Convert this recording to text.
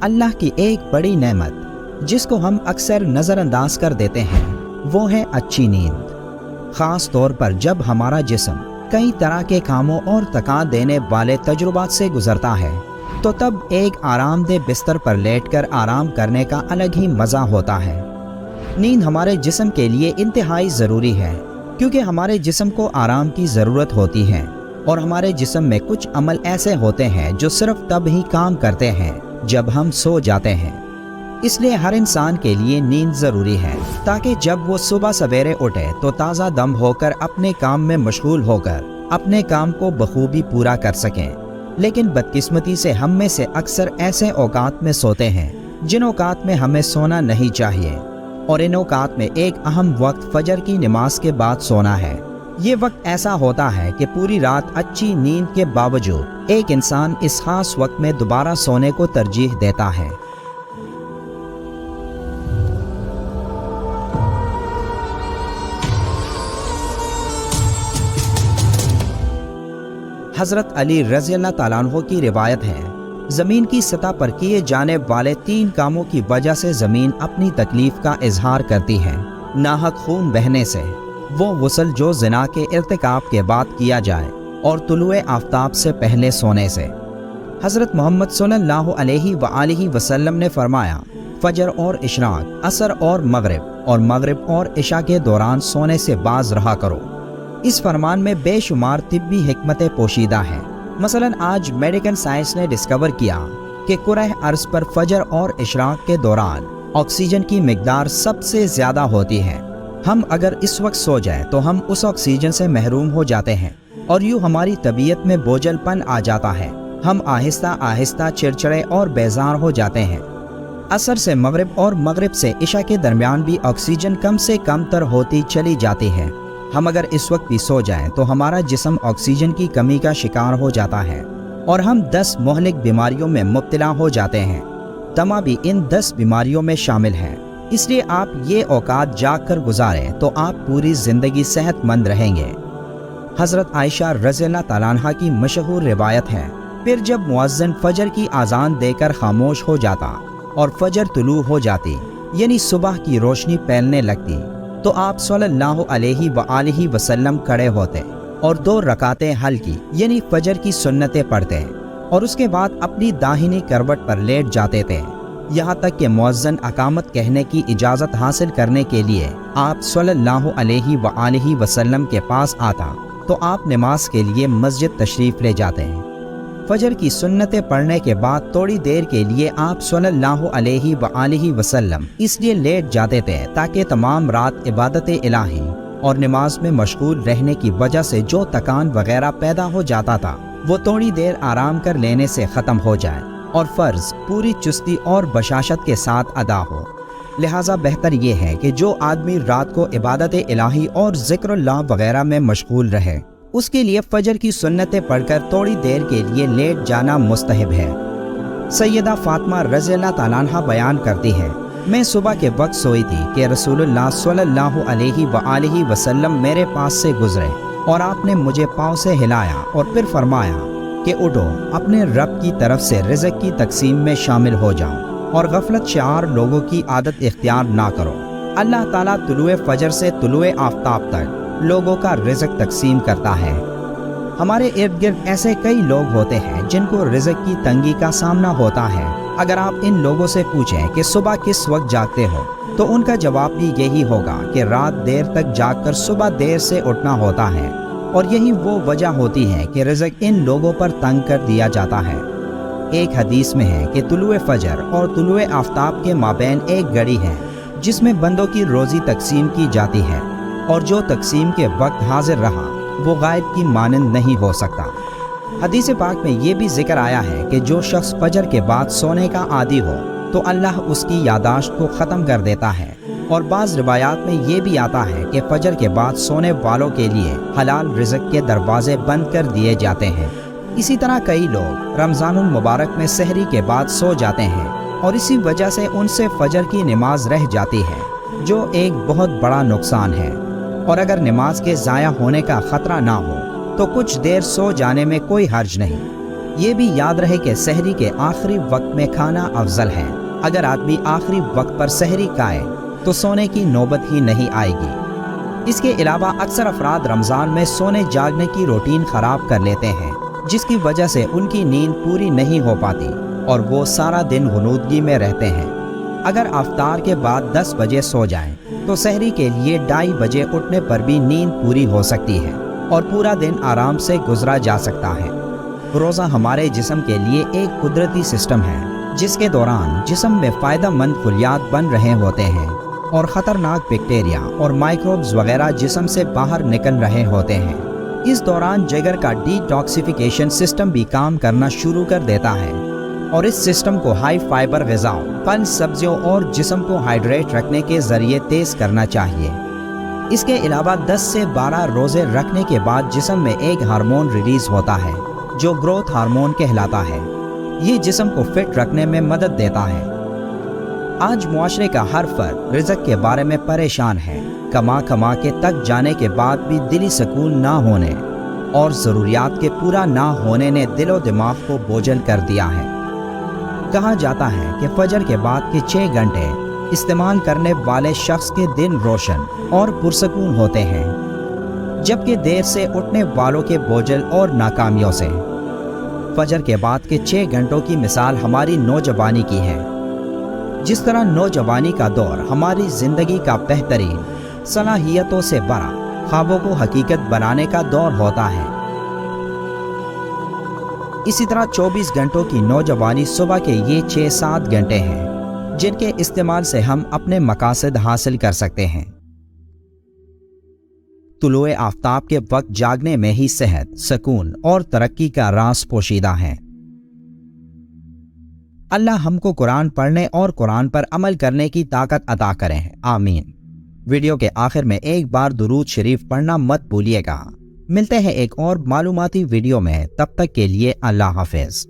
اللہ کی ایک بڑی نعمت جس کو ہم اکثر نظر انداز کر دیتے ہیں وہ ہے اچھی نیند۔ خاص طور پر جب ہمارا جسم کئی طرح کے کاموں اور تکان دینے والے تجربات سے گزرتا ہے تو تب ایک آرام دہ بستر پر لیٹ کر آرام کرنے کا الگ ہی مزہ ہوتا ہے۔ نیند ہمارے جسم کے لیے انتہائی ضروری ہے کیونکہ ہمارے جسم کو آرام کی ضرورت ہوتی ہے اور ہمارے جسم میں کچھ عمل ایسے ہوتے ہیں جو صرف تب ہی کام کرتے ہیں جب ہم سو جاتے ہیں۔ اس لیے ہر انسان کے لیے نیند ضروری ہے تاکہ جب وہ صبح سویرے اٹھے تو تازہ دم ہو کر اپنے کام میں مشغول ہو کر اپنے کام کو بخوبی پورا کر سکیں۔ لیکن بدقسمتی سے ہم میں سے اکثر ایسے اوقات میں سوتے ہیں جن اوقات میں ہمیں سونا نہیں چاہیے، اور ان اوقات میں ایک اہم وقت فجر کی نماز کے بعد سونا ہے۔ یہ وقت ایسا ہوتا ہے کہ پوری رات اچھی نیند کے باوجود ایک انسان اس خاص وقت میں دوبارہ سونے کو ترجیح دیتا ہے۔ حضرت علی رضی اللہ تعالیٰ عنہ کی روایت ہے، زمین کی سطح پر کیے جانے والے 3 کاموں کی وجہ سے زمین اپنی تکلیف کا اظہار کرتی ہے۔ ناحق خون بہنے سے، وہ غسل جو زنا کے ارتکاب کے بعد کیا جائے، اور طلوع آفتاب سے پہلے سونے سے۔ حضرت محمد صلی اللہ علیہ وآلہ وسلم نے فرمایا، فجر اور اشراق، عصر اور مغرب اور عشاء کے دوران سونے سے باز رہا کرو۔ اس فرمان میں بے شمار طبی حکمتیں پوشیدہ ہیں۔ مثلاً آج میڈیکل سائنس نے ڈسکور کیا کہ کرہ ارض پر فجر اور اشراق کے دوران آکسیجن کی مقدار سب سے زیادہ ہوتی ہے۔ ہم اگر اس وقت سو جائیں تو ہم اس آکسیجن سے محروم ہو جاتے ہیں اور یوں ہماری طبیعت میں بوجھل پن آ جاتا ہے۔ ہم آہستہ آہستہ چڑچڑے اور بیزار ہو جاتے ہیں۔ عصر سے مغرب سے عشاء کے درمیان بھی آکسیجن کم سے کم تر ہوتی چلی جاتی ہے۔ ہم اگر اس وقت بھی سو جائیں تو ہمارا جسم آکسیجن کی کمی کا شکار ہو جاتا ہے اور ہم 10 مہلک بیماریوں میں مبتلا ہو جاتے ہیں۔ دمہ بھی ان 10 بیماریوں میں شامل ہے۔ اس لیے آپ یہ اوقات جاگ کر گزاریں تو آپ پوری زندگی صحت مند رہیں گے۔ حضرت عائشہ رضی اللہ تعالیٰ عنہ کی مشہور روایت ہے، پھر جب مؤذن فجر کی اذان دے کر خاموش ہو جاتا اور فجر طلوع ہو جاتی، یعنی صبح کی روشنی پھیلنے لگتی، تو آپ صلی اللہ علیہ وآلہ وسلم کھڑے ہوتے اور 2 رکعتیں ہلکی یعنی فجر کی سنتیں پڑھتے اور اس کے بعد اپنی داہنی کروٹ پر لیٹ جاتے تھے، یہاں تک کہ مؤذن اقامت کہنے کی اجازت حاصل کرنے کے لیے آپ صلی اللہ علیہ وآلہ وسلم کے پاس آتا تو آپ نماز کے لیے مسجد تشریف لے جاتے ہیں۔ فجر کی سنتیں پڑھنے کے بعد تھوڑی دیر کے لیے آپ صلی اللہ علیہ وآلہ وسلم اس لیے لیٹ جاتے تھے تاکہ تمام رات عبادت الہی اور نماز میں مشغول رہنے کی وجہ سے جو تکان وغیرہ پیدا ہو جاتا تھا وہ تھوڑی دیر آرام کر لینے سے ختم ہو جائے اور فرض پوری چستی اور بشاشت کے ساتھ ادا ہو۔ لہٰذا بہتر یہ ہے کہ جو آدمی رات کو عبادت الہی اور ذکر اللہ وغیرہ میں مشغول رہے، اس کے لیے فجر کی سنتیں پڑھ کر تھوڑی دیر کے لیے لیٹ جانا مستحب ہے۔ سیدہ فاطمہ رضی اللہ تعالیٰ عنہ بیان کرتی ہے، میں صبح کے وقت سوئی تھی کہ رسول اللہ صلی اللہ علیہ وآلہ وسلم میرے پاس سے گزرے اور آپ نے مجھے پاؤں سے ہلایا اور پھر فرمایا کہ اٹھو، اپنے رب کی طرف سے رزق کی تقسیم میں شامل ہو جاؤ اور غفلت شعار لوگوں کی عادت اختیار نہ کرو۔ اللہ تعالیٰ طلوع فجر سے طلوع آفتاب تک لوگوں کا رزق تقسیم کرتا ہے۔ ہمارے ارد گرد ایسے کئی لوگ ہوتے ہیں جن کو رزق کی تنگی کا سامنا ہوتا ہے۔ اگر آپ ان لوگوں سے پوچھیں کہ صبح کس وقت جاگتے ہو تو ان کا جواب بھی یہی ہوگا کہ رات دیر تک جاگ کر صبح دیر سے اٹھنا ہوتا ہے، اور یہی وہ وجہ ہوتی ہے کہ رزق ان لوگوں پر تنگ کر دیا جاتا ہے۔ ایک حدیث میں ہے کہ طلوع فجر اور طلوع آفتاب کے مابین ایک گھڑی ہے جس میں بندوں کی روزی تقسیم کی جاتی ہے، اور جو تقسیم کے وقت حاضر رہا وہ غائب کی مانند نہیں ہو سکتا۔ حدیث پاک میں یہ بھی ذکر آیا ہے کہ جو شخص فجر کے بعد سونے کا عادی ہو تو اللہ اس کی یادداشت کو ختم کر دیتا ہے، اور بعض روایات میں یہ بھی آتا ہے کہ فجر کے بعد سونے والوں کے لیے حلال رزق کے دروازے بند کر دیے جاتے ہیں۔ اسی طرح کئی لوگ رمضان المبارک میں سحری کے بعد سو جاتے ہیں اور اسی وجہ سے ان سے فجر کی نماز رہ جاتی ہے، جو ایک بہت بڑا نقصان ہے۔ اور اگر نماز کے ضائع ہونے کا خطرہ نہ ہو تو کچھ دیر سو جانے میں کوئی حرج نہیں۔ یہ بھی یاد رہے کہ سحری کے آخری وقت میں کھانا افضل ہے۔ اگر آدمی آخری وقت پر سحری کھائے تو سونے کی نوبت ہی نہیں آئے گی۔ اس کے علاوہ اکثر افراد رمضان میں سونے جاگنے کی روٹین خراب کر لیتے ہیں، جس کی وجہ سے ان کی نیند پوری نہیں ہو پاتی اور وہ سارا دن غنودگی میں رہتے ہیں۔ اگر افطار کے بعد 10 بجے سو جائیں تو سحری کے لیے 2:30 بجے اٹھنے پر بھی نیند پوری ہو سکتی ہے اور پورا دن آرام سے گزرا جا سکتا ہے۔ روزہ ہمارے جسم کے لیے ایک قدرتی سسٹم ہے جس کے دوران جسم میں فائدہ مند خلیات بن رہے ہوتے ہیں اور خطرناک بیکٹیریا اور مائکروبز وغیرہ جسم سے باہر نکل رہے ہوتے ہیں۔ اس دوران جگر کا ڈی ٹاکسیفیکیشن سسٹم بھی کام کرنا شروع کر دیتا ہے اور اس سسٹم کو ہائی فائبر غذاؤں، پھل سبزیوں اور جسم کو ہائیڈریٹ رکھنے کے ذریعے تیز کرنا چاہیے۔ اس کے علاوہ 10 سے 12 روزے رکھنے کے بعد جسم میں ایک ہارمون ریلیز ہوتا ہے جو گروتھ ہارمون کہلاتا ہے۔ یہ جسم کو فٹ رکھنے میں مدد دیتا ہے۔ آج معاشرے کا ہر فرد رزق کے بارے میں پریشان ہے۔ کما کے تک جانے کے بعد بھی دلی سکون نہ ہونے اور ضروریات کے پورا نہ ہونے نے دل و دماغ کو بوجھل کر دیا ہے۔ کہا جاتا ہے کہ فجر کے بعد کے 6 گھنٹے استعمال کرنے والے شخص کے دن روشن اور پرسکون ہوتے ہیں، جبکہ دیر سے اٹھنے والوں کے بوجھل اور ناکامیوں سے۔ فجر کے بعد کے 6 گھنٹوں کی مثال ہماری نوجوانی کی ہے۔ جس طرح نوجوانی کا دور ہماری زندگی کا بہترین، صلاحیتوں سے بڑا، خوابوں کو حقیقت بنانے کا دور ہوتا ہے، اسی طرح 24 گھنٹوں کی نوجوانی صبح کے یہ 6-7 گھنٹے ہیں جن کے استعمال سے ہم اپنے مقاصد حاصل کر سکتے ہیں۔ طلوع آفتاب کے وقت جاگنے میں ہی صحت، سکون اور ترقی کا راز پوشیدہ ہے۔ اللہ ہم کو قرآن پڑھنے اور قرآن پر عمل کرنے کی طاقت عطا کرے، آمین۔ ویڈیو کے آخر میں ایک بار درود شریف پڑھنا مت بھولیے گا۔ ملتے ہیں ایک اور معلوماتی ویڈیو میں، تب تک کے لیے اللہ حافظ۔